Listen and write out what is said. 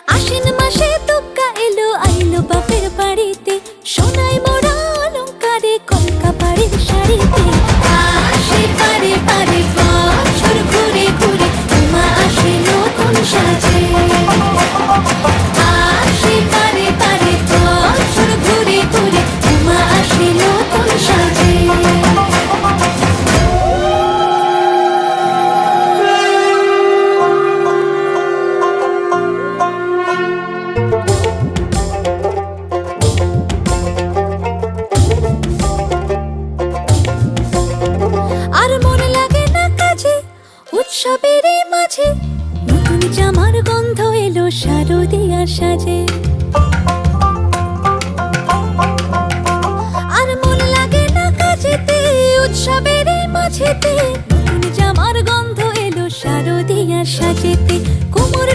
আশ্বিন মাসে তুক্কা এলো আইলো বাপের বাড়িতে, সোনায় মোড়া অলংকারে কলকা বাড়ির শাড়িতে। আসে পারে পারে বছর ঘুরে ঘুরে, উমা আসে নতুন সাজে। আসে পারে পারে বছর ঘুরে ঘুরে, উমা আসে নতুন সাজে। আর মন লাগে না কাজে উৎসবের মাঝে, নতুন জামার গন্ধ এলো শারদিয়ার সাজে। আর মন লাগে না কাজেতে উৎসবের মাঝেতে, নতুন জামার গন্ধ এলো শারদিয়ার সাজেতে। কোমর